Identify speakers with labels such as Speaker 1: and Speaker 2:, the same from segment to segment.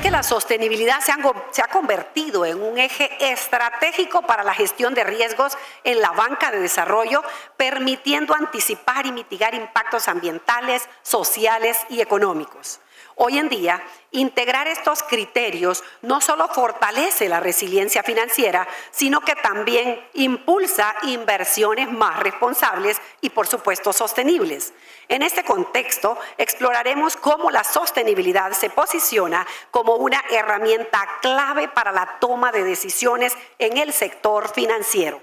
Speaker 1: que la sostenibilidad se ha convertido en un eje estratégico para la gestión de riesgos en la banca de desarrollo, permitiendo anticipar y mitigar impactos ambientales, sociales y económicos. Hoy en día, integrar estos criterios no solo fortalece la resiliencia financiera, sino que también impulsa inversiones más responsables y, por supuesto, sostenibles. En este contexto, exploraremos cómo la sostenibilidad se posiciona como una herramienta clave para la toma de decisiones en el sector financiero.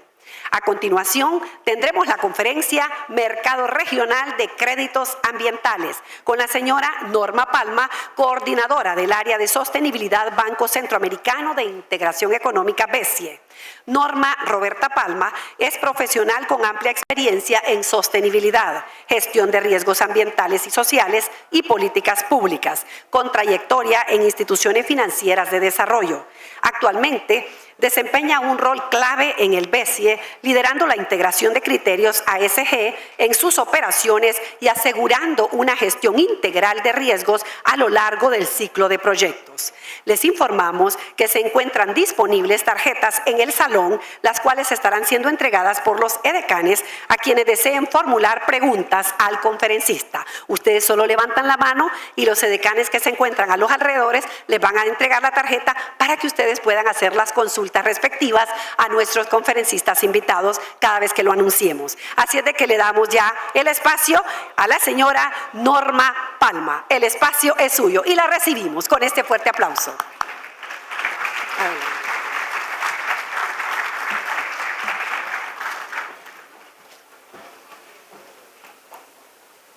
Speaker 1: A continuación, tendremos la conferencia Mercado Regional de Créditos Ambientales con la señora Norma Palma, coordinadora del área de sostenibilidad Banco Centroamericano de Integración Económica BCE. Norma Roberta Palma es profesional con amplia experiencia en sostenibilidad, gestión de riesgos ambientales y sociales y políticas públicas, con trayectoria en instituciones financieras de desarrollo. Actualmente, desempeña un rol clave en el BCE, liderando la integración de criterios ASG en sus operaciones y asegurando una gestión integral de riesgos a lo largo del ciclo de proyectos. Les informamos que se encuentran disponibles tarjetas en el salón, las cuales estarán siendo entregadas por los edecanes a quienes deseen formular preguntas al conferencista. Ustedes solo levantan la mano y los edecanes que se encuentran a los alrededores les van a entregar la tarjeta para que ustedes puedan hacer las consultas respectivas a nuestros conferencistas invitados cada vez que lo anunciemos. Así es de que le damos ya el espacio a la señora Norma Palma. El espacio es suyo y la recibimos con este fuerte aplauso.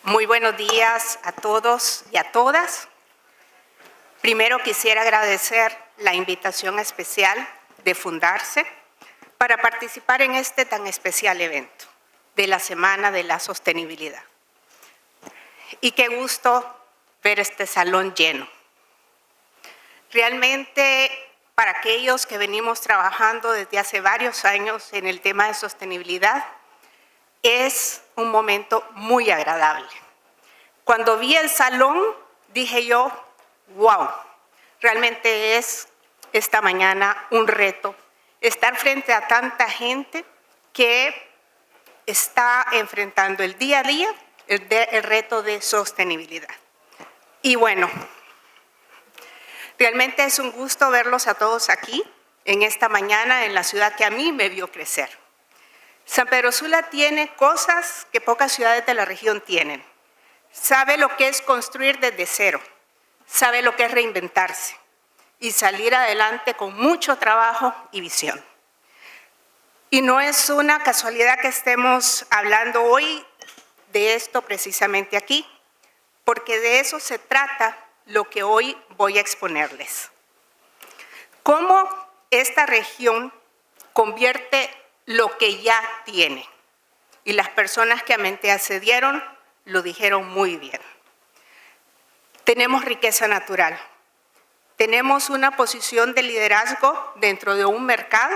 Speaker 2: Muy buenos días a todos y a todas. Primero quisiera agradecer la invitación especial de Fundarse para participar en este tan especial evento de la Semana de la Sostenibilidad. Y qué gusto ver este salón lleno. Realmente, para aquellos que venimos trabajando desde hace varios años en el tema de sostenibilidad, es un momento muy agradable. Cuando vi el salón, dije yo, wow, realmente es esta mañana un reto estar frente a tanta gente que está enfrentando el día a día el reto de sostenibilidad. Y bueno, realmente es un gusto verlos a todos aquí en esta mañana en la ciudad que a mí me vio crecer. San Pedro Sula tiene cosas que pocas ciudades de la región tienen. Sabe lo que es construir desde cero, sabe lo que es reinventarse y salir adelante con mucho trabajo y visión. Y no es una casualidad que estemos hablando hoy de esto precisamente aquí, porque de eso se trata lo que hoy voy a exponerles. Cómo esta región convierte lo que ya tiene. Y las personas que me antecedieron lo dijeron muy bien. Tenemos riqueza natural. Tenemos una posición de liderazgo dentro de un mercado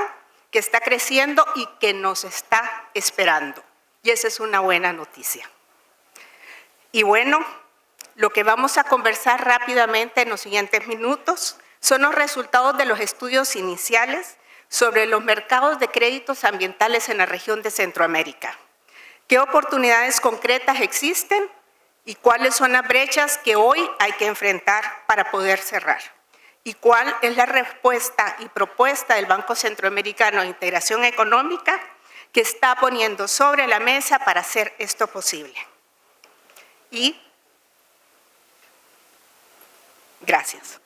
Speaker 2: que está creciendo y que nos está esperando. Y esa es una buena noticia. Y bueno, lo que vamos a conversar rápidamente en los siguientes minutos son los resultados de los estudios iniciales sobre los mercados de créditos ambientales en la región de Centroamérica. ¿Qué oportunidades concretas existen y cuáles son las brechas que hoy hay que enfrentar para poder cerrar? ¿Y cuál es la respuesta y propuesta del Banco Centroamericano de Integración Económica que está poniendo sobre la mesa para hacer esto posible? Y gracias.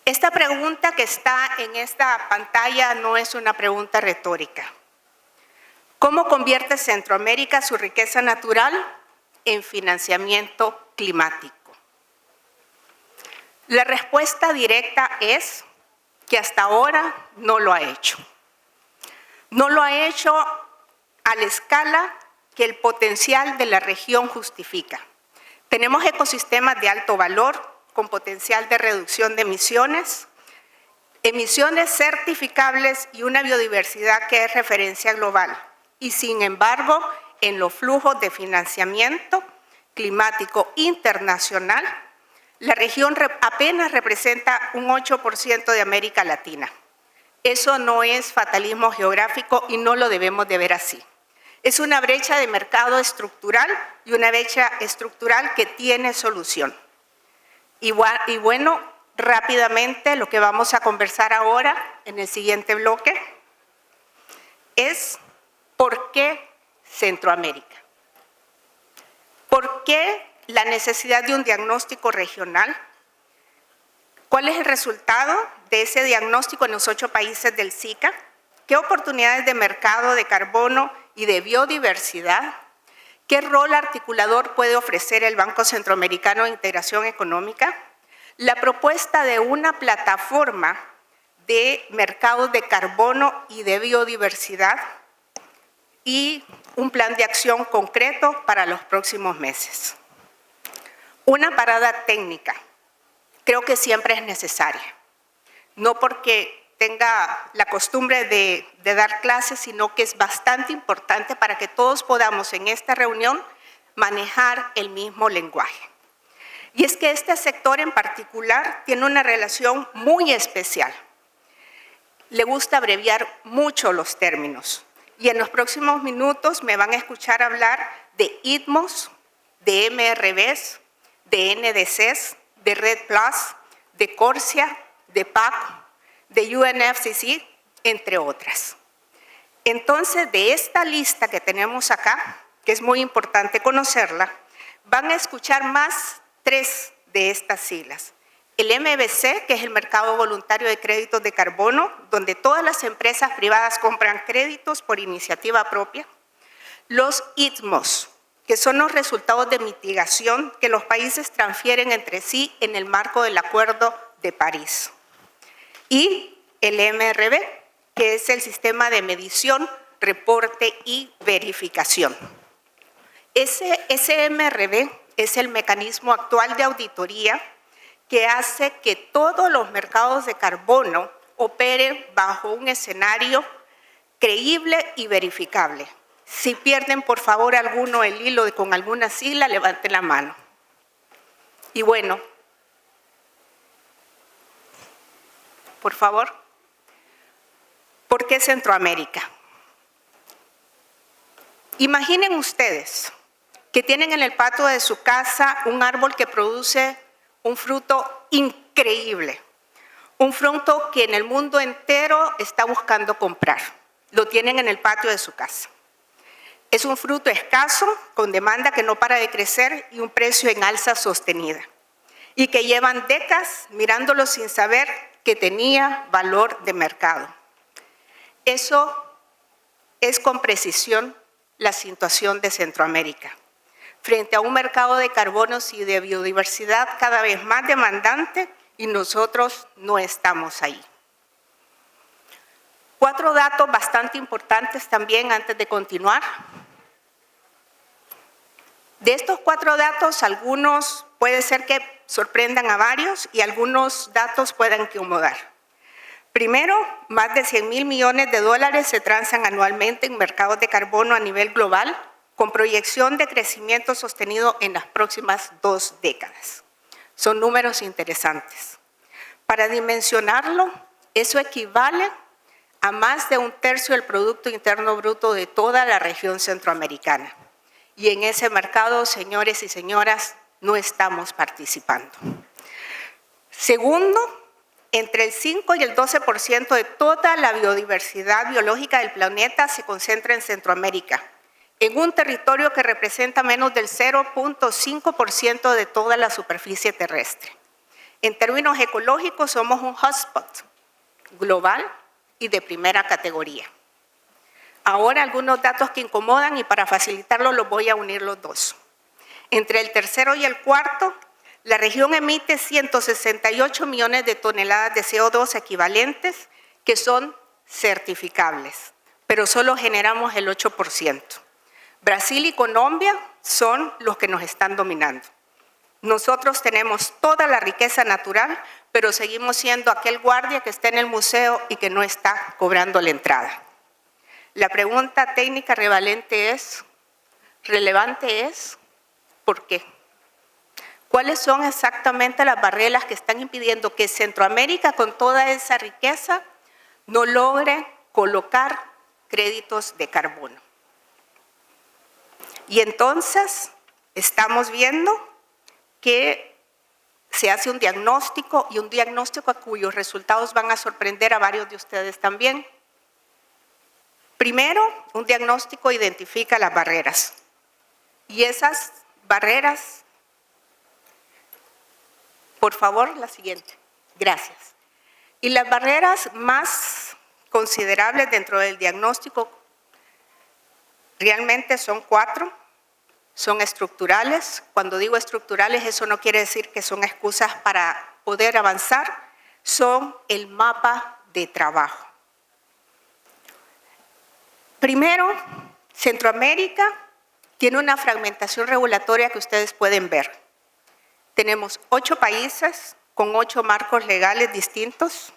Speaker 2: Esta pregunta que está en esta pantalla no es una pregunta retórica. ¿Cómo convierte Centroamérica su riqueza natural en financiamiento climático? La respuesta directa es que hasta ahora no lo ha hecho. No lo ha hecho a la escala que el potencial de la región justifica. Tenemos ecosistemas de alto valor con potencial de reducción de emisiones certificables y una biodiversidad que es referencia global. Y sin embargo, en los flujos de financiamiento climático internacional, La región apenas representa un 8% de América Latina. Eso no es fatalismo geográfico y no lo debemos de ver así. Es una brecha de mercado estructural y una brecha estructural que tiene solución. Y bueno, rápidamente lo que vamos a conversar ahora en el siguiente bloque es ¿por qué Centroamérica? ¿Por qué la necesidad de un diagnóstico regional? ¿Cuál es el resultado de ese diagnóstico en los 8 países del SICA? ¿Qué oportunidades de mercado de carbono y de biodiversidad? ¿Qué rol articulador puede ofrecer el Banco Centroamericano de Integración Económica? La propuesta de una plataforma de mercados de carbono y de biodiversidad y un plan de acción concreto para los próximos meses. Una parada técnica. Creo que siempre es necesaria. No porque tenga la costumbre de dar clases, sino que es bastante importante para que todos podamos en esta reunión manejar el mismo lenguaje. Y es que este sector en particular tiene una relación muy especial. Le gusta abreviar mucho los términos. Y en los próximos minutos me van a escuchar hablar de ITMOs, de MRVs, de NDCs, de Red Plus, de Corsia, de PAC, de UNFCCC, entre otras. Entonces, de esta lista que tenemos acá, que es muy importante conocerla, van a escuchar más 3 de estas siglas. El MVC, que es el Mercado Voluntario de Créditos de Carbono, donde todas las empresas privadas compran créditos por iniciativa propia. Los ITMOs, que son los resultados de mitigación que los países transfieren entre sí en el marco del Acuerdo de París. Y el MRV, que es el sistema de medición, reporte y verificación. Ese MRV es el mecanismo actual de auditoría que hace que todos los mercados de carbono operen bajo un escenario creíble y verificable. Si pierden, por favor, alguno el hilo con alguna sigla, levanten la mano. Y bueno, por favor, ¿por qué Centroamérica? Imaginen ustedes que tienen en el patio de su casa un árbol que produce un fruto increíble, un fruto que en el mundo entero está buscando comprar. Lo tienen en el patio de su casa. Es un fruto escaso, con demanda que no para de crecer y un precio en alza sostenida. Y que llevan décadas mirándolo sin saber que tenía valor de mercado. Eso es con precisión la situación de Centroamérica. Frente a un mercado de carbonos y de biodiversidad cada vez más demandante y nosotros no estamos ahí. 4 datos bastante importantes también antes de continuar. De estos 4 datos, algunos puede ser que sorprendan a varios y algunos datos puedan incomodar. Primero, más de 100.000 millones de dólares se transan anualmente en mercados de carbono a nivel global, con proyección de crecimiento sostenido en las próximas 2 décadas. Son números interesantes. Para dimensionarlo, eso equivale a más de 1/3 del Producto Interno Bruto de toda la región centroamericana. Y en ese mercado, señores y señoras, no estamos participando. Segundo, entre el 5 y el 12% de toda la biodiversidad biológica del planeta se concentra en Centroamérica, en un territorio que representa menos del 0.5% de toda la superficie terrestre. En términos ecológicos, somos un hotspot global y de primera categoría. Ahora algunos datos que incomodan y para facilitarlo los voy a unir los dos. Entre el tercero y el cuarto, la región emite 168 millones de toneladas de CO2 equivalentes que son certificables, pero solo generamos el 8%. Brasil y Colombia son los que nos están dominando. Nosotros tenemos toda la riqueza natural, pero seguimos siendo aquel guardia que está en el museo y que no está cobrando la entrada. La pregunta técnica relevante es, ¿por qué? ¿Cuáles son exactamente las barreras que están impidiendo que Centroamérica, con toda esa riqueza, no logre colocar créditos de carbono? Y entonces estamos viendo que se hace un diagnóstico, y un diagnóstico cuyos resultados van a sorprender a varios de ustedes también. Primero, un diagnóstico identifica las barreras. Y esas barreras, por favor, la siguiente. Gracias. Y las barreras más considerables dentro del diagnóstico realmente son 4. Son estructurales. Cuando digo estructurales, eso no quiere decir que son excusas para poder avanzar. Son el mapa de trabajo. Primero, Centroamérica tiene una fragmentación regulatoria que ustedes pueden ver. Tenemos 8 países con 8 marcos legales distintos,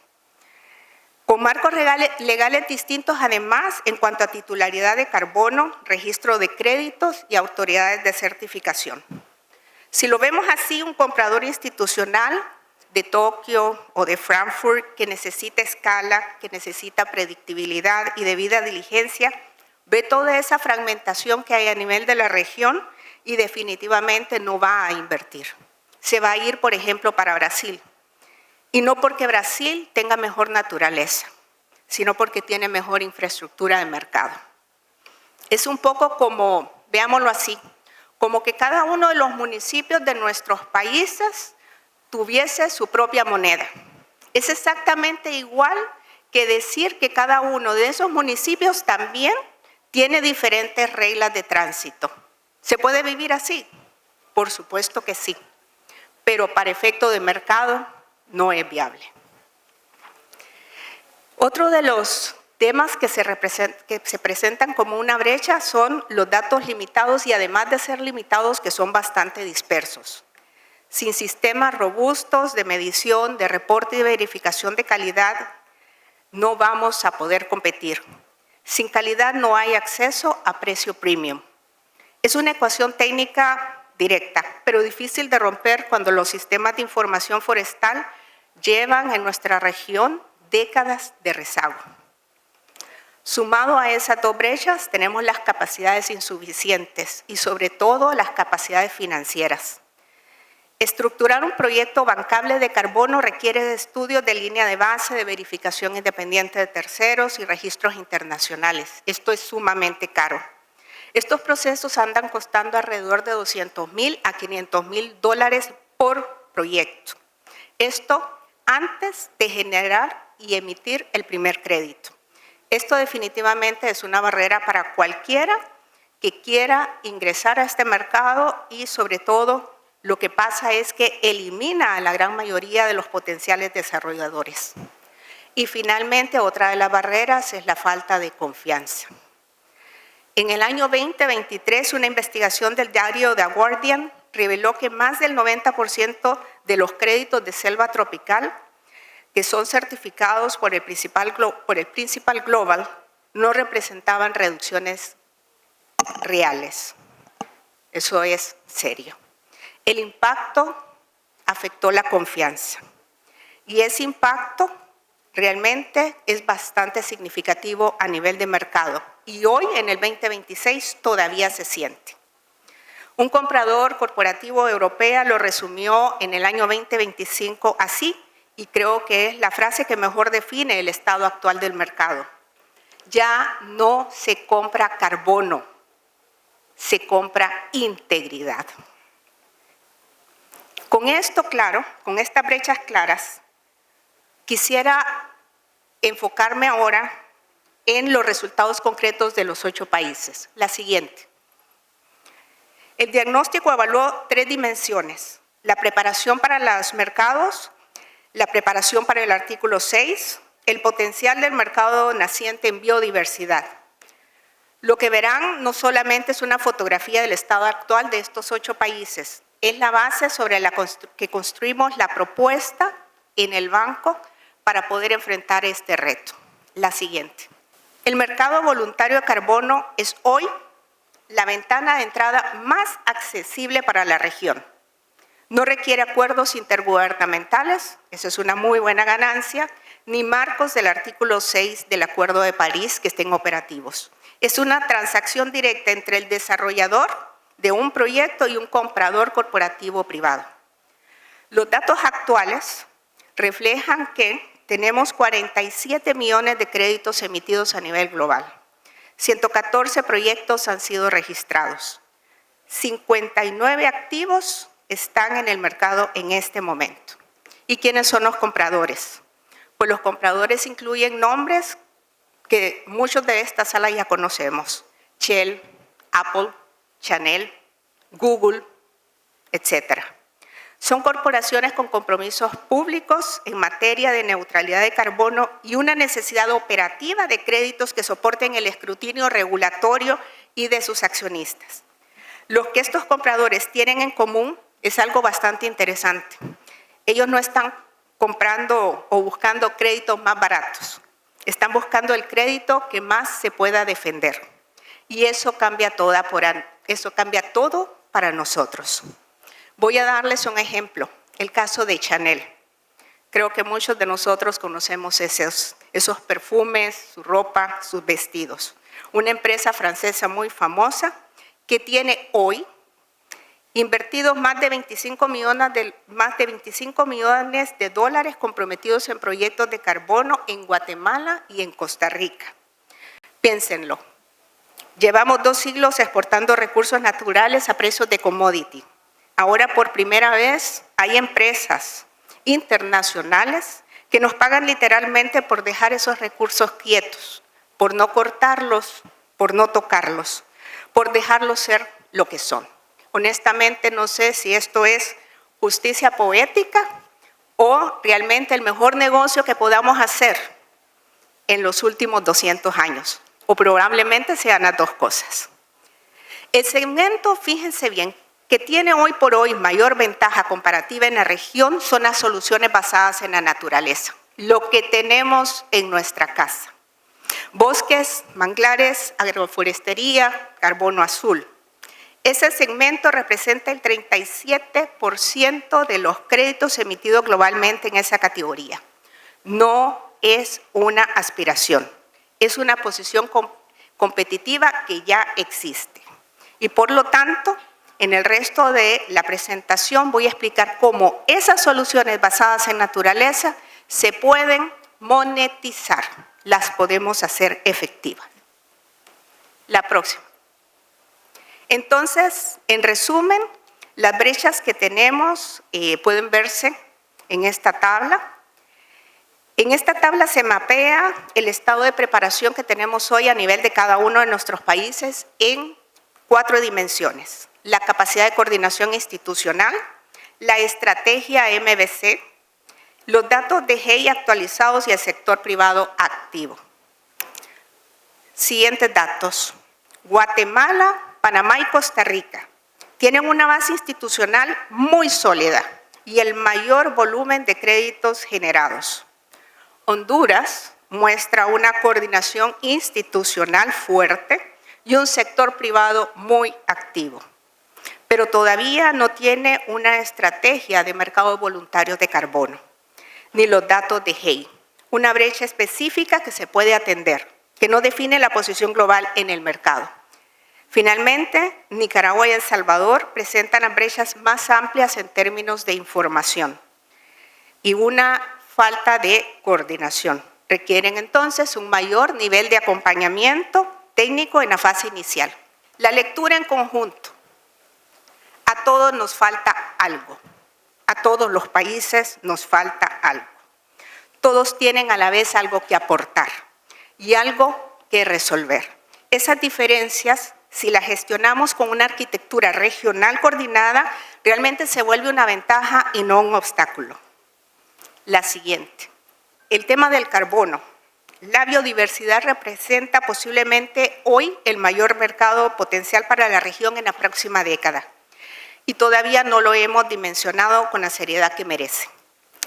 Speaker 2: con marcos legales distintos además en cuanto a titularidad de carbono, registro de créditos y autoridades de certificación. Si lo vemos así, un comprador institucional de Tokio o de Frankfurt que necesita escala, que necesita predictibilidad y debida diligencia, ve toda esa fragmentación que hay a nivel de la región y definitivamente no va a invertir. Se va a ir, por ejemplo, para Brasil. Y no porque Brasil tenga mejor naturaleza, sino porque tiene mejor infraestructura de mercado. Es un poco como, veámoslo así, como que cada uno de los municipios de nuestros países tuviese su propia moneda. Es exactamente igual que decir que cada uno de esos municipios también tiene diferentes reglas de tránsito. ¿Se puede vivir así? Por supuesto que sí, pero para efecto de mercado no es viable. Otro de los temas que se presentan como una brecha son los datos limitados y además de ser limitados que son bastante dispersos. Sin sistemas robustos de medición, de reporte y de verificación de calidad, no vamos a poder competir. Sin calidad no hay acceso a precio premium. Es una ecuación técnica directa, pero difícil de romper cuando los sistemas de información forestal llevan en nuestra región décadas de rezago. Sumado a esas 2 brechas, tenemos las capacidades insuficientes y sobre todo las capacidades financieras. Estructurar un proyecto bancable de carbono requiere de estudios de línea de base, de verificación independiente de terceros y registros internacionales. Esto es sumamente caro. Estos procesos andan costando alrededor de $200,000 a $500,000 por proyecto. Esto antes de generar y emitir el primer crédito. Esto definitivamente es una barrera para cualquiera que quiera ingresar a este mercado y sobre todo lo que pasa es que elimina a la gran mayoría de los potenciales desarrolladores. Y finalmente otra de las barreras es la falta de confianza. En el año 2023 una investigación del diario The Guardian reveló que más del 90% de los créditos de selva tropical que son certificados por el Principal Global no representaban reducciones reales. Eso es serio. El impacto afectó la confianza y ese impacto realmente es bastante significativo a nivel de mercado y hoy en el 2026 todavía se siente. Un comprador corporativo europeo lo resumió en el año 2025 así, y creo que es la frase que mejor define el estado actual del mercado. Ya no se compra carbono, se compra integridad. Con esto claro, con estas brechas claras, quisiera enfocarme ahora en los resultados concretos de los 8 países. La siguiente. El diagnóstico evaluó 3 dimensiones: la preparación para los mercados, la preparación para el artículo 6, el potencial del mercado naciente en biodiversidad. Lo que verán no solamente es una fotografía del estado actual de estos 8 países, es la base sobre la que construimos la propuesta en el banco para poder enfrentar este reto. La siguiente. El mercado voluntario de carbono es hoy la ventana de entrada más accesible para la región. No requiere acuerdos intergubernamentales, eso es una muy buena ganancia, ni marcos del artículo 6 del Acuerdo de París que estén operativos. Es una transacción directa entre el desarrollador de un proyecto y un comprador corporativo privado. Los datos actuales reflejan que tenemos 47 millones de créditos emitidos a nivel global. 114 proyectos han sido registrados. 59 activos están en el mercado en este momento. ¿Y quiénes son los compradores? Pues los compradores incluyen nombres que muchos de esta sala ya conocemos. Shell, Apple, Chanel, Google, etc. Son corporaciones con compromisos públicos en materia de neutralidad de carbono y una necesidad operativa de créditos que soporten el escrutinio regulatorio y de sus accionistas. Lo que estos compradores tienen en común es algo bastante interesante. Ellos no están comprando o buscando créditos más baratos. Están buscando el crédito que más se pueda defender. Y eso cambia todo para nosotros. Voy a darles un ejemplo, el caso de Chanel. Creo que muchos de nosotros conocemos esos perfumes, su ropa, sus vestidos. Una empresa francesa muy famosa que tiene hoy invertidos más de 25 millones de dólares comprometidos en proyectos de carbono en Guatemala y en Costa Rica. Piénsenlo. Llevamos 2 siglos exportando recursos naturales a precios de commodity. Ahora por primera vez hay empresas internacionales que nos pagan literalmente por dejar esos recursos quietos, por no cortarlos, por no tocarlos, por dejarlos ser lo que son. Honestamente no sé si esto es justicia poética o realmente el mejor negocio que podamos hacer en los últimos 200 años, o probablemente sean las dos cosas. El segmento, fíjense bien, que tiene hoy por hoy mayor ventaja comparativa en la región son las soluciones basadas en la naturaleza, lo que tenemos en nuestra casa. Bosques, manglares, agroforestería, carbono azul. Ese segmento representa el 37% de los créditos emitidos globalmente en esa categoría. No es una aspiración, es una posición competitiva que ya existe. Y por lo tanto, en el resto de la presentación voy a explicar cómo esas soluciones basadas en naturaleza se pueden monetizar, las podemos hacer efectivas. La próxima. Entonces, en resumen, las brechas que tenemos pueden verse en esta tabla. En esta tabla se mapea el estado de preparación que tenemos hoy a nivel de cada uno de nuestros países en 4 dimensiones. La capacidad de coordinación institucional, la estrategia MBC, los datos de GEI actualizados y el sector privado activo. Siguientes datos. Guatemala, Panamá y Costa Rica tienen una base institucional muy sólida y el mayor volumen de créditos generados. Honduras muestra una coordinación institucional fuerte y un sector privado muy activo, pero todavía no tiene una estrategia de mercado voluntario de carbono, ni los datos de GEI, una brecha específica que se puede atender, que no define la posición global en el mercado. Finalmente, Nicaragua y El Salvador presentan las brechas más amplias en términos de información y una falta de coordinación. Requieren entonces un mayor nivel de acompañamiento técnico en la fase inicial. La lectura en conjunto. A todos nos falta algo. A todos los países nos falta algo. Todos tienen a la vez algo que aportar y algo que resolver. Esas diferencias, si las gestionamos con una arquitectura regional coordinada, realmente se vuelve una ventaja y no un obstáculo. La siguiente, el tema del carbono. La biodiversidad representa posiblemente hoy el mayor mercado potencial para la región en la próxima década y todavía no lo hemos dimensionado con la seriedad que merece.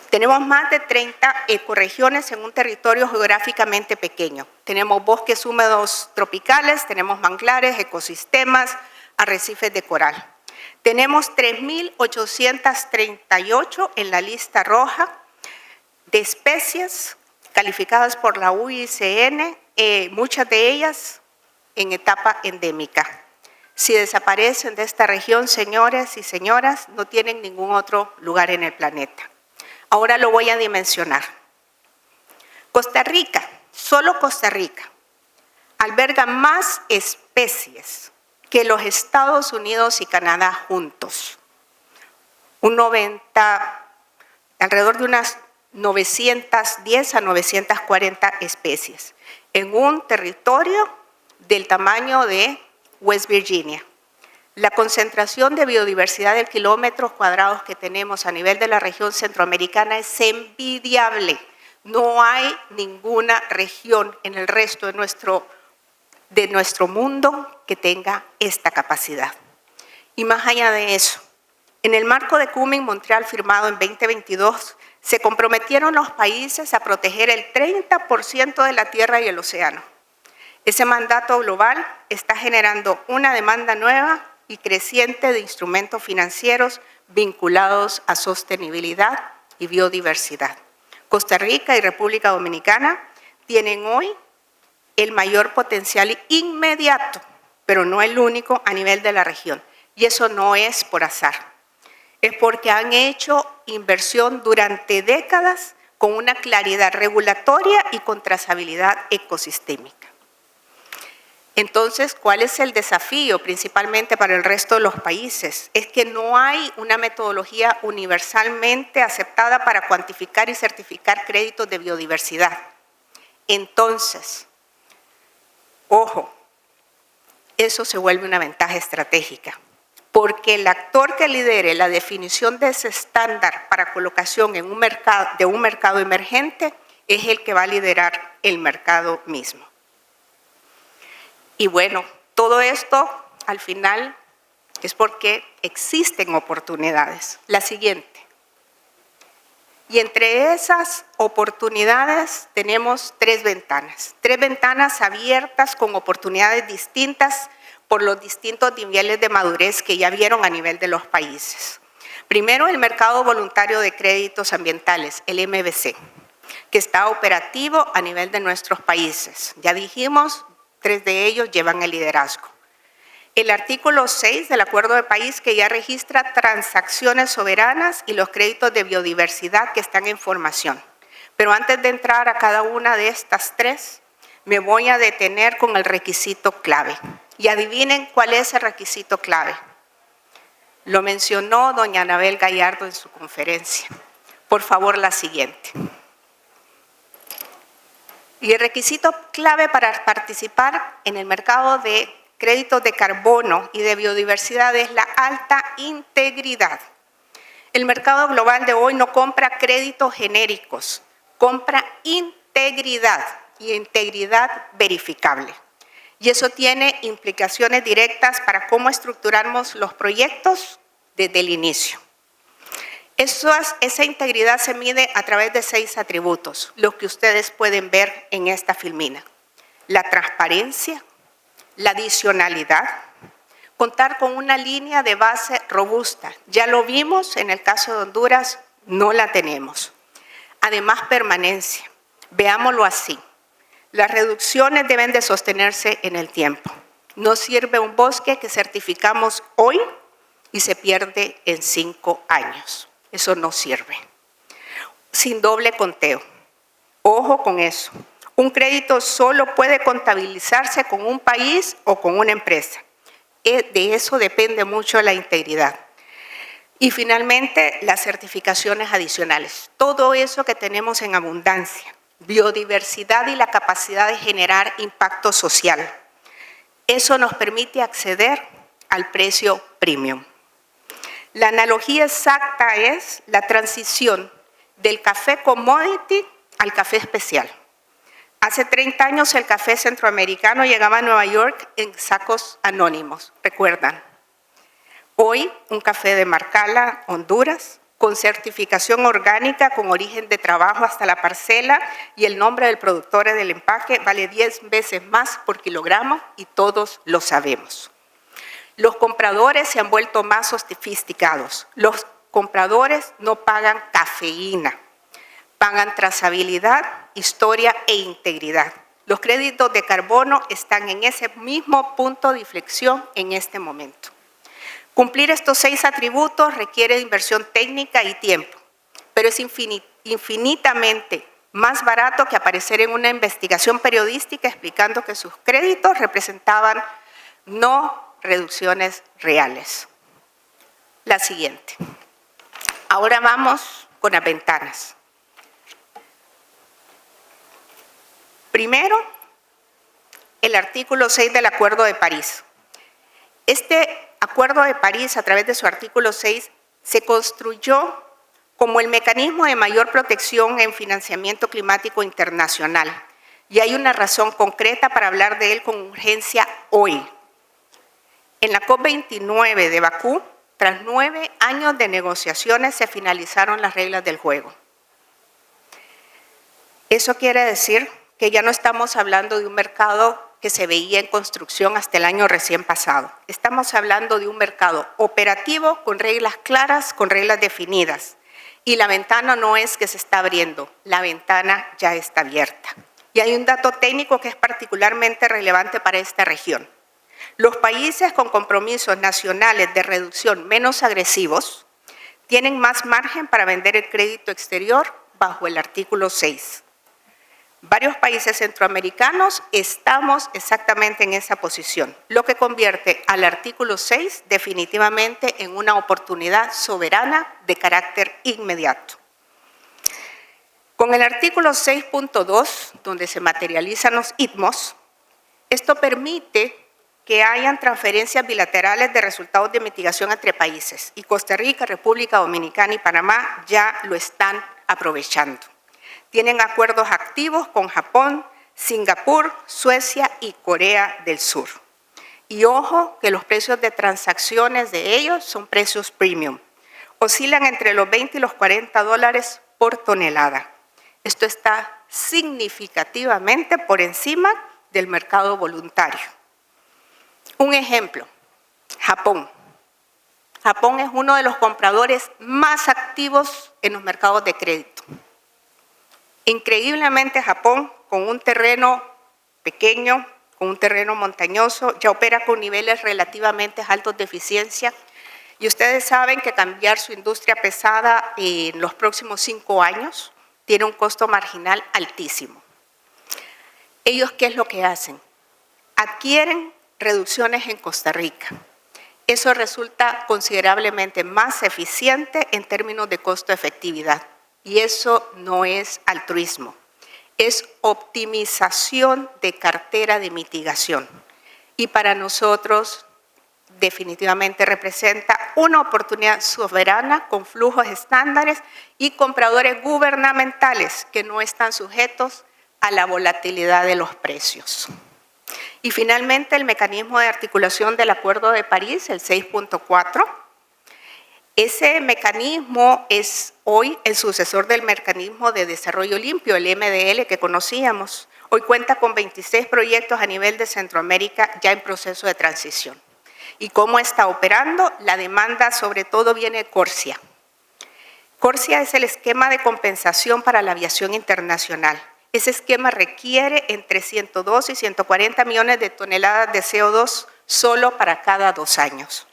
Speaker 2: Tenemos más de 30 ecorregiones en un territorio geográficamente pequeño. Tenemos bosques húmedos tropicales, tenemos manglares, ecosistemas, arrecifes de coral. Tenemos 3.838 en la lista roja de especies calificadas por la UICN, muchas de ellas en etapa endémica. Si desaparecen de esta región, señores y señoras, no tienen ningún otro lugar en el planeta. Ahora lo voy a dimensionar. Costa Rica, solo Costa Rica, alberga más especies que los Estados Unidos y Canadá juntos. Alrededor de unas 910 a 940 especies en un territorio del tamaño de West Virginia. La concentración de biodiversidad de kilómetros cuadrados que tenemos a nivel de la región centroamericana es envidiable. No hay ninguna región en el resto de nuestro mundo que tenga esta capacidad. Y más allá de eso, en el marco de Kunming-Montreal firmado en 2022, se comprometieron los países a proteger el 30% de la tierra y el océano. Ese mandato global está generando una demanda nueva y creciente de instrumentos financieros vinculados a sostenibilidad y biodiversidad. Costa Rica y República Dominicana tienen hoy el mayor potencial inmediato, pero no el único a nivel de la región. Y eso no es por azar, es porque han hecho inversión durante décadas con una claridad regulatoria y con trazabilidad ecosistémica. Entonces, ¿cuál es el desafío principalmente para el resto de los países? Es que no hay una metodología universalmente aceptada para cuantificar y certificar créditos de biodiversidad. Entonces, ojo, eso se vuelve una ventaja estratégica, porque el actor que lidere la definición de ese estándar para colocación en un mercado emergente es el que va a liderar el mercado mismo. Y bueno, todo esto al final es porque existen oportunidades. La siguiente. Y entre esas oportunidades tenemos tres ventanas abiertas con oportunidades distintas por los distintos niveles de madurez que ya vieron a nivel de los países. Primero, el mercado voluntario de créditos ambientales, el MVC, que está operativo a nivel de nuestros países. Ya dijimos, 3 de ellos llevan el liderazgo. El artículo 6 del Acuerdo de París, que ya registra transacciones soberanas y los créditos de biodiversidad que están en formación. Pero antes de entrar a cada una de estas 3, me voy a detener con el requisito clave. Y adivinen cuál es el requisito clave. Lo mencionó doña Anabel Gallardo en su conferencia. Por favor, la siguiente. Y el requisito clave para participar en el mercado de créditos de carbono y de biodiversidad es la alta integridad. El mercado global de hoy no compra créditos genéricos, compra integridad y integridad verificable. Y eso tiene implicaciones directas para cómo estructuramos los proyectos desde el inicio. Esa integridad se mide a través de 6 atributos, los que ustedes pueden ver en esta filmina. La transparencia, la adicionalidad, contar con una línea de base robusta. Ya lo vimos en el caso de Honduras, no la tenemos. Además, permanencia. Veámoslo así. Las reducciones deben de sostenerse en el tiempo. No sirve un bosque que certificamos hoy y se pierde en 5 años. Eso no sirve. Sin doble conteo. Ojo con eso. Un crédito solo puede contabilizarse con un país o con una empresa. De eso depende mucho la integridad. Y finalmente, las certificaciones adicionales. Todo eso que tenemos en abundancia. Biodiversidad y la capacidad de generar impacto social. Eso nos permite acceder al precio premium. La analogía exacta es la transición del café commodity al café especial. Hace 30 años el café centroamericano llegaba a Nueva York en sacos anónimos, ¿recuerdan? Hoy un café de Marcala, Honduras, con certificación orgánica, con origen de trabajo hasta la parcela y el nombre del productor del empaque vale 10 veces más por kilogramo y todos lo sabemos. Los compradores se han vuelto más sofisticados. Los compradores no pagan cafeína, pagan trazabilidad, historia e integridad. Los créditos de carbono están en ese mismo punto de inflexión en este momento. Cumplir estos 6 atributos requiere de inversión técnica y tiempo, pero es infinitamente más barato que aparecer en una investigación periodística explicando que sus créditos representaban no reducciones reales. La siguiente. Ahora vamos con las ventanas. Primero, el artículo 6 del Acuerdo de París. Este Acuerdo de París, a través de su artículo 6, se construyó como el mecanismo de mayor protección en financiamiento climático internacional. Y hay una razón concreta para hablar de él con urgencia hoy. En la COP29 de Bakú, tras 9 años de negociaciones, se finalizaron las reglas del juego. Eso quiere decir que ya no estamos hablando de un mercado que se veía en construcción hasta el año recién pasado. Estamos hablando de un mercado operativo con reglas claras, con reglas definidas. Y la ventana no es que se está abriendo, la ventana ya está abierta. Y hay un dato técnico que es particularmente relevante para esta región. Los países con compromisos nacionales de reducción menos agresivos tienen más margen para vender el crédito exterior bajo el artículo 6. Varios países centroamericanos estamos exactamente en esa posición, lo que convierte al artículo 6 definitivamente en una oportunidad soberana de carácter inmediato. Con el artículo 6.2, donde se materializan los ITMOs, esto permite que hayan transferencias bilaterales de resultados de mitigación entre países, y Costa Rica, República Dominicana y Panamá ya lo están aprovechando. Tienen acuerdos activos con Japón, Singapur, Suecia y Corea del Sur. Y ojo que los precios de transacciones de ellos son precios premium. Oscilan entre los 20 y los 40 dólares por tonelada. Esto está significativamente por encima del mercado voluntario. Un ejemplo, Japón. Japón es uno de los compradores más activos en los mercados de crédito. Increíblemente, Japón, con un terreno pequeño, con un terreno montañoso, ya opera con niveles relativamente altos de eficiencia. Y ustedes saben que cambiar su industria pesada en los próximos 5 años tiene un costo marginal altísimo. ¿Ellos qué es lo que hacen? Adquieren reducciones en Costa Rica. Eso resulta considerablemente más eficiente en términos de costo-efectividad. Y eso no es altruismo, es optimización de cartera de mitigación. Y para nosotros definitivamente representa una oportunidad soberana con flujos estándares y compradores gubernamentales que no están sujetos a la volatilidad de los precios. Y finalmente el mecanismo de articulación del Acuerdo de París, el 6.4, ese mecanismo es hoy el sucesor del mecanismo de desarrollo limpio, el MDL que conocíamos. Hoy cuenta con 26 proyectos a nivel de Centroamérica ya en proceso de transición. ¿Y cómo está operando? La demanda sobre todo viene de Corsia. Corsia es el esquema de compensación para la aviación internacional. Ese esquema requiere entre 102 y 140 millones de toneladas de CO2 solo para cada 2 años.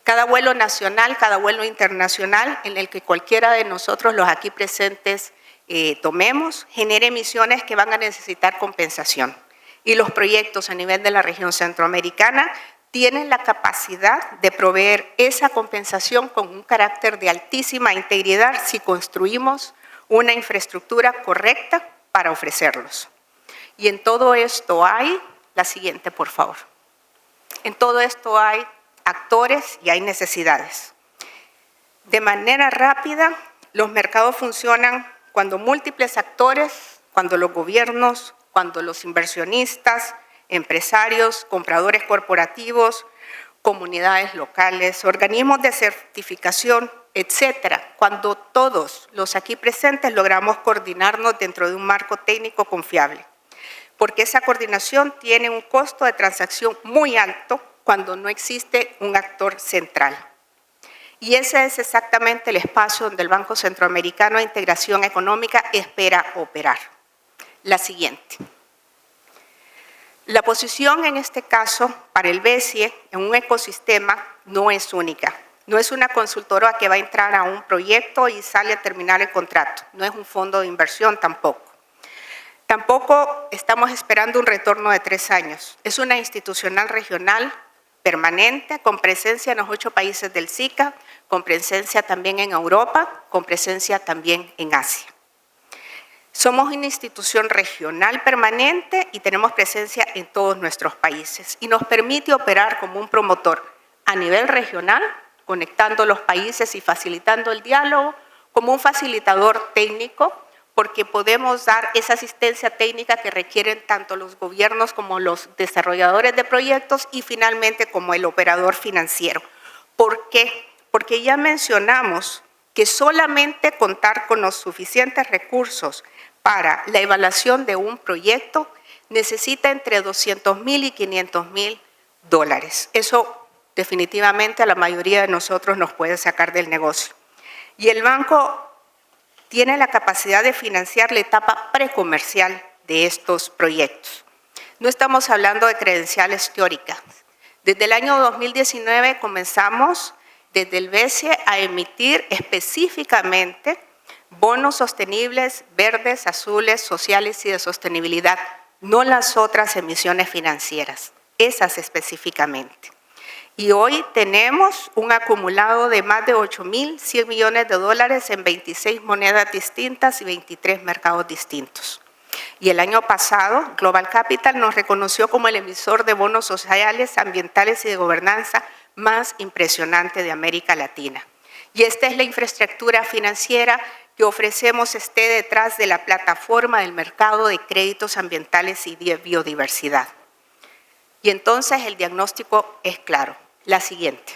Speaker 2: Cada vuelo nacional, cada vuelo internacional en el que cualquiera de nosotros, los aquí presentes, tomemos, genera emisiones que van a necesitar compensación. Y los proyectos a nivel de la región centroamericana tienen la capacidad de proveer esa compensación con un carácter de altísima integridad si construimos una infraestructura correcta para ofrecerlos. Y en todo esto hay, la siguiente por favor, en todo esto hay actores y hay necesidades. De manera rápida, los mercados funcionan cuando múltiples actores, cuando los gobiernos, cuando los inversionistas, empresarios, compradores corporativos, comunidades locales, organismos de certificación, etcétera, cuando todos los aquí presentes logramos coordinarnos dentro de un marco técnico confiable. Porque esa coordinación tiene un costo de transacción muy alto cuando no existe un actor central. Y ese es exactamente el espacio donde el Banco Centroamericano de Integración Económica espera operar. La siguiente. La posición en este caso para el BCE en un ecosistema no es única. No es una consultora que va a entrar a un proyecto y sale a terminar el contrato. No es un fondo de inversión tampoco. Tampoco estamos esperando un retorno de 3 años. Es una institucional regional permanente con presencia en los 8 países del SICA, con presencia también en Europa, con presencia también en Asia. Somos una institución regional permanente y tenemos presencia en todos nuestros países y nos permite operar como un promotor a nivel regional, conectando los países y facilitando el diálogo, como un facilitador técnico, porque podemos dar esa asistencia técnica que requieren tanto los gobiernos como los desarrolladores de proyectos y finalmente como el operador financiero. ¿Por qué? Porque ya mencionamos que solamente contar con los suficientes recursos para la evaluación de un proyecto necesita entre $200,000 y $500,000. Eso definitivamente a la mayoría de nosotros nos puede sacar del negocio. Y el banco tiene la capacidad de financiar la etapa precomercial de estos proyectos. No estamos hablando de credenciales teóricas. Desde el año 2019 comenzamos desde el BCE a emitir específicamente bonos sostenibles, verdes, azules, sociales y de sostenibilidad, no las otras emisiones financieras, esas específicamente. Y hoy tenemos un acumulado de más de $8,100 millones en 26 monedas distintas y 23 mercados distintos. Y el año pasado, Global Capital nos reconoció como el emisor de bonos sociales, ambientales y de gobernanza más impresionante de América Latina. Y esta es la infraestructura financiera que ofrecemos esté detrás de la plataforma del mercado de créditos ambientales y de biodiversidad. Y entonces el diagnóstico es claro. La siguiente.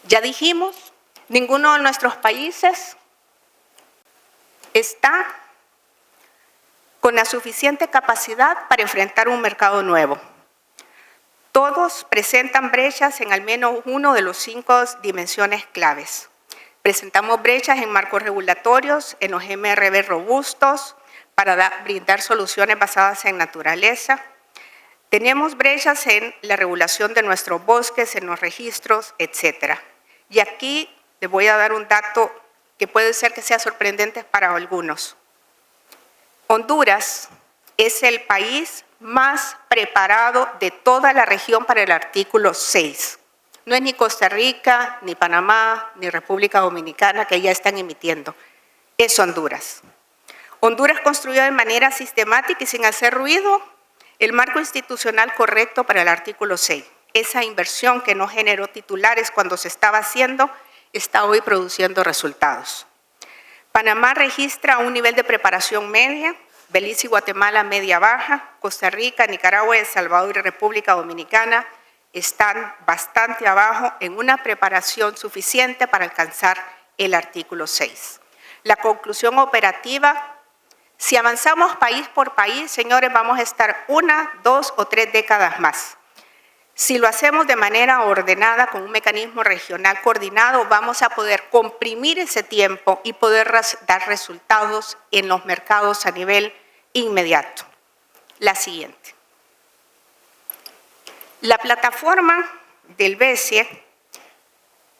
Speaker 2: Ya dijimos, ninguno de nuestros países está con la suficiente capacidad para enfrentar un mercado nuevo. Todos presentan brechas en al menos uno de los 5 dimensiones claves. Presentamos brechas en marcos regulatorios, en los MRB robustos, para brindar soluciones basadas en naturaleza. Tenemos brechas en la regulación de nuestros bosques, en los registros, etc. Y aquí les voy a dar un dato que puede ser que sea sorprendente para algunos. Honduras es el país más preparado de toda la región para el artículo 6. No es ni Costa Rica, ni Panamá, ni República Dominicana que ya están emitiendo. Es Honduras. Honduras construyó de manera sistemática y sin hacer ruido el marco institucional correcto para el artículo 6. Esa inversión que no generó titulares cuando se estaba haciendo, está hoy produciendo resultados. Panamá registra un nivel de preparación media, Belice y Guatemala media-baja, Costa Rica, Nicaragua, El Salvador y República Dominicana están bastante abajo en una preparación suficiente para alcanzar el artículo 6. La conclusión operativa: si avanzamos país por país, señores, vamos a estar 1, 2 o 3 décadas más. Si lo hacemos de manera ordenada, con un mecanismo regional coordinado, vamos a poder comprimir ese tiempo y poder dar resultados en los mercados a nivel inmediato. La siguiente. La plataforma del BCE,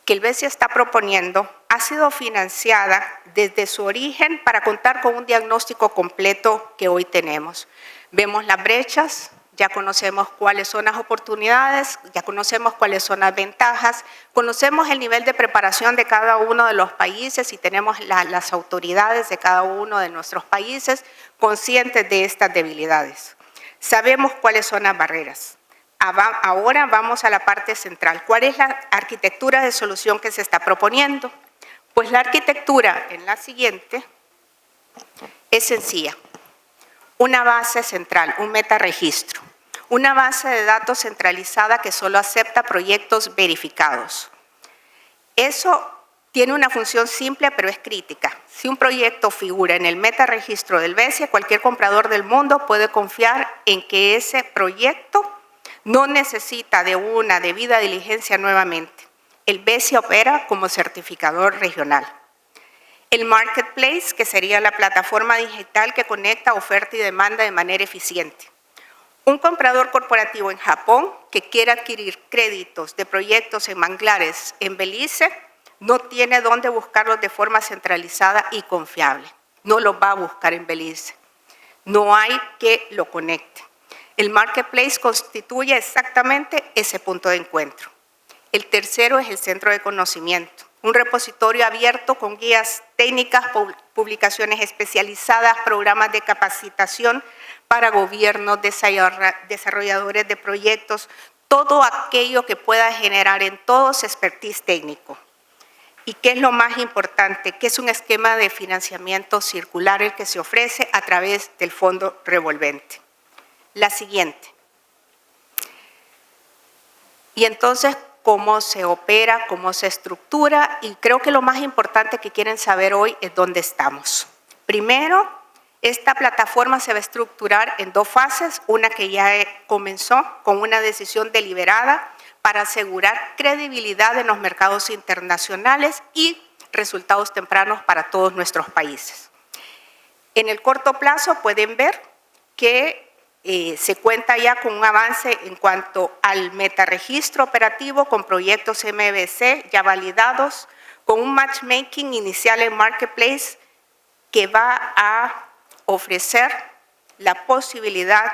Speaker 2: que el BCE está proponiendo, ha sido financiada desde su origen para contar con un diagnóstico completo que hoy tenemos. Vemos las brechas, ya conocemos cuáles son las oportunidades, ya conocemos cuáles son las ventajas, conocemos el nivel de preparación de cada uno de los países y tenemos las autoridades de cada uno de nuestros países conscientes de estas debilidades. Sabemos cuáles son las barreras. Ahora vamos a la parte central. ¿Cuál es la arquitectura de solución que se está proponiendo? Pues la arquitectura en la siguiente es sencilla. Una base central, un metaregistro. Una base de datos centralizada que solo acepta proyectos verificados. Eso tiene una función simple, pero es crítica. Si un proyecto figura en el metaregistro del BCE, cualquier comprador del mundo puede confiar en que ese proyecto No necesita de una debida diligencia nuevamente. El BESI opera como certificador regional. El Marketplace, que sería la plataforma digital que conecta oferta y demanda de manera eficiente. Un comprador corporativo en Japón que quiera adquirir créditos de proyectos en manglares en Belice no tiene dónde buscarlos de forma centralizada y confiable. No los va a buscar en Belice. No hay que lo conecte. El Marketplace constituye exactamente ese punto de encuentro. El tercero es el centro de conocimiento, un repositorio abierto con guías técnicas, publicaciones especializadas, programas de capacitación para gobiernos, desarrolladores de proyectos, todo aquello que pueda generar en todos expertise técnico. ¿Y qué es lo más importante? Que es un esquema de financiamiento circular el que se ofrece a través del Fondo Revolvente. La siguiente. Y entonces, ¿cómo se opera, cómo se estructura? Y creo que lo más importante que quieren saber hoy es dónde estamos. Primero, esta plataforma se va a estructurar en 2 fases, una que ya comenzó con una decisión deliberada para asegurar credibilidad en los mercados internacionales y resultados tempranos para todos nuestros países. En el corto plazo pueden ver que se cuenta ya con un avance en cuanto al metaregistro operativo con proyectos MVC ya validados, con un matchmaking inicial en Marketplace que va a ofrecer la posibilidad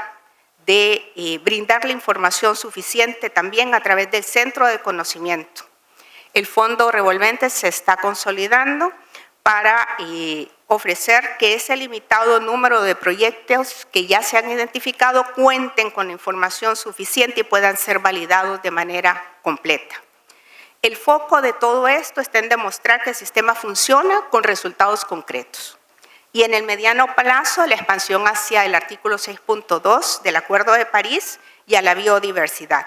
Speaker 2: de brindarle información suficiente también a través del centro de conocimiento. El Fondo Revolvente se está consolidando para ofrecer que ese limitado número de proyectos que ya se han identificado cuenten con la información suficiente y puedan ser validados de manera completa. El foco de todo esto está en demostrar que el sistema funciona con resultados concretos. Y en el mediano plazo, la expansión hacia el artículo 6.2 del Acuerdo de París y a la biodiversidad.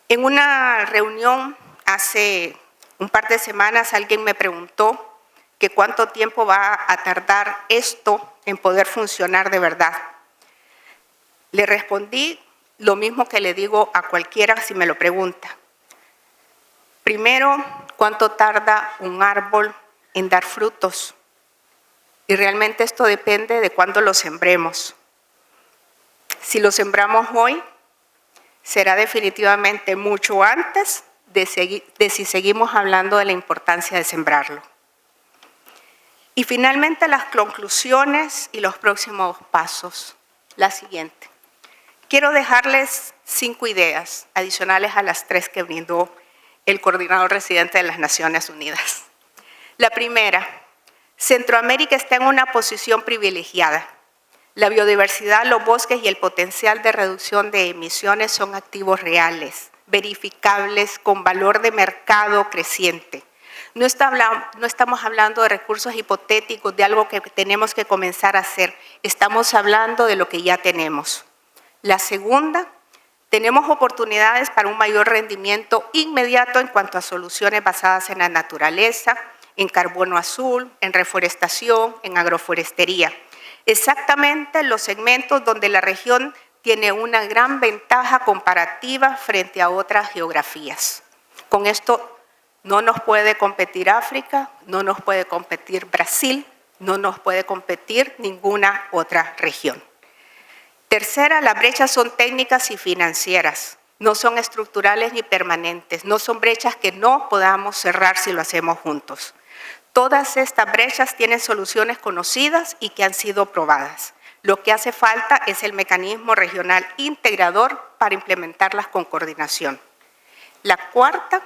Speaker 2: En una reunión hace un par de semanas alguien me preguntó que cuánto tiempo va a tardar esto en poder funcionar de verdad. Le respondí lo mismo que le digo a cualquiera si me lo pregunta. Primero, ¿cuánto tarda un árbol en dar frutos? Y realmente esto depende de cuándo lo sembremos. Si lo sembramos hoy, será definitivamente mucho antes de si seguimos hablando de la importancia de sembrarlo. Y finalmente las conclusiones y los próximos pasos. La siguiente. Quiero dejarles 5 ideas adicionales a las 3 que brindó el coordinador residente de las Naciones Unidas. La primera, Centroamérica está en una posición privilegiada. La biodiversidad, los bosques y el potencial de reducción de emisiones son activos reales, verificables, con valor de mercado creciente. No estamos hablando de recursos hipotéticos, de algo que tenemos que comenzar a hacer. Estamos hablando de lo que ya tenemos. La segunda, tenemos oportunidades para un mayor rendimiento inmediato en cuanto a soluciones basadas en la naturaleza, en carbono azul, en reforestación, en agroforestería. Exactamente los segmentos donde la región tiene una gran ventaja comparativa frente a otras geografías. Con esto no nos puede competir África, no nos puede competir Brasil, no nos puede competir ninguna otra región. Tercera, las brechas son técnicas y financieras, no son estructurales ni permanentes, no son brechas que no podamos cerrar si lo hacemos juntos. Todas estas brechas tienen soluciones conocidas y que han sido probadas. Lo que hace falta es el mecanismo regional integrador para implementarlas con coordinación. La cuarta,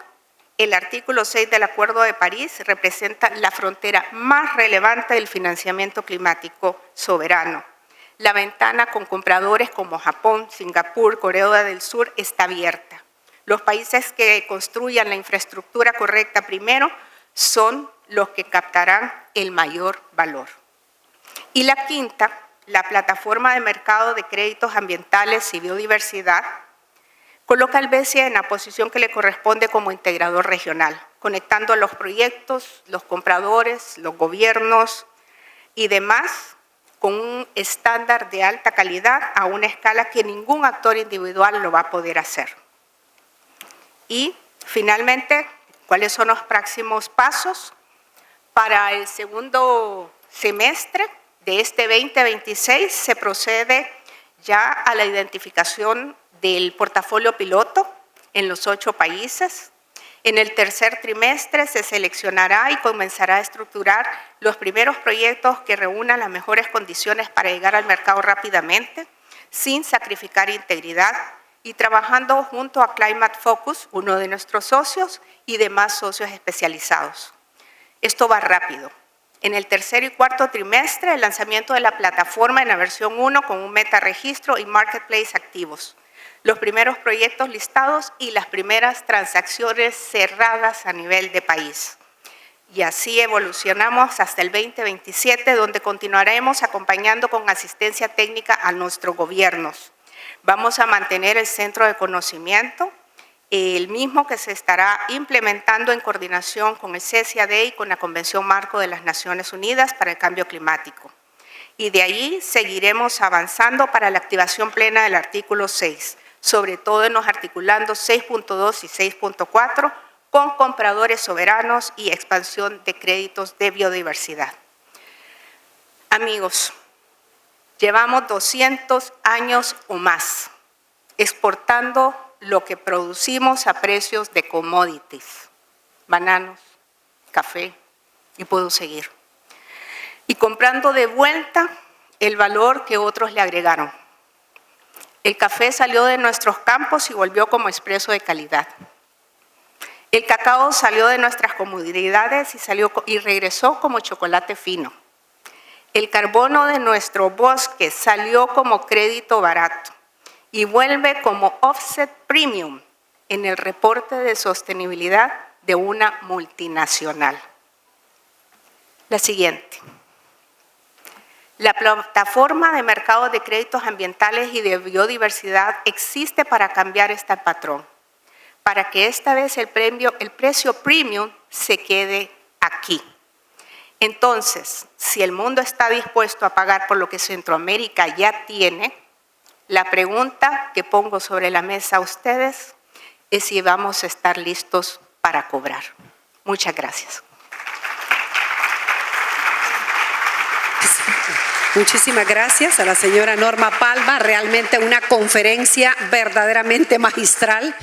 Speaker 2: el artículo 6 del Acuerdo de París representa la frontera más relevante del financiamiento climático soberano. La ventana con compradores como Japón, Singapur, Corea del Sur está abierta. Los países que construyan la infraestructura correcta primero son los que captarán el mayor valor. Y la quinta, la plataforma de mercado de créditos ambientales y biodiversidad, coloca al BESI en la posición que le corresponde como integrador regional, conectando a los proyectos, los compradores, los gobiernos y demás con un estándar de alta calidad a una escala que ningún actor individual lo va a poder hacer. Y finalmente, ¿cuáles son los próximos pasos? Para el segundo semestre de este 2026 se procede ya a la identificación del portafolio piloto en los 8 países. En el tercer trimestre se seleccionará y comenzará a estructurar los primeros proyectos que reúnan las mejores condiciones para llegar al mercado rápidamente, sin sacrificar integridad, y trabajando junto a Climate Focus, uno de nuestros socios, y demás socios especializados. Esto va rápido. En el tercer y cuarto trimestre, el lanzamiento de la plataforma en la versión 1 con un metaregistro y marketplace activos. Los primeros proyectos listados y las primeras transacciones cerradas a nivel de país. Y así evolucionamos hasta el 2027, donde continuaremos acompañando con asistencia técnica a nuestros gobiernos. Vamos a mantener el centro de conocimiento, el mismo que se estará implementando en coordinación con el CCAD y con la Convención Marco de las Naciones Unidas para el Cambio Climático. Y de ahí seguiremos avanzando para la activación plena del artículo 6, sobre todo en los articulando 6.2 y 6.4, con compradores soberanos y expansión de créditos de biodiversidad. Amigos, llevamos 200 años o más exportando lo que producimos a precios de commodities, bananos, café, y puedo seguir. Y comprando de vuelta el valor que otros le agregaron. El café salió de nuestros campos y volvió como expreso de calidad. El cacao salió de nuestras comunidades y regresó como chocolate fino. El carbono de nuestro bosque salió como crédito barato y vuelve como offset premium en el reporte de sostenibilidad de una multinacional. La siguiente. La plataforma de mercado de créditos ambientales y de biodiversidad existe para cambiar este patrón, para que esta vez el precio premium se quede aquí. Entonces, si el mundo está dispuesto a pagar por lo que Centroamérica ya tiene, la pregunta que pongo sobre la mesa a ustedes es si vamos a estar listos para cobrar. Muchas gracias.
Speaker 1: Muchísimas gracias a la señora Norma Palma, realmente una conferencia verdaderamente magistral.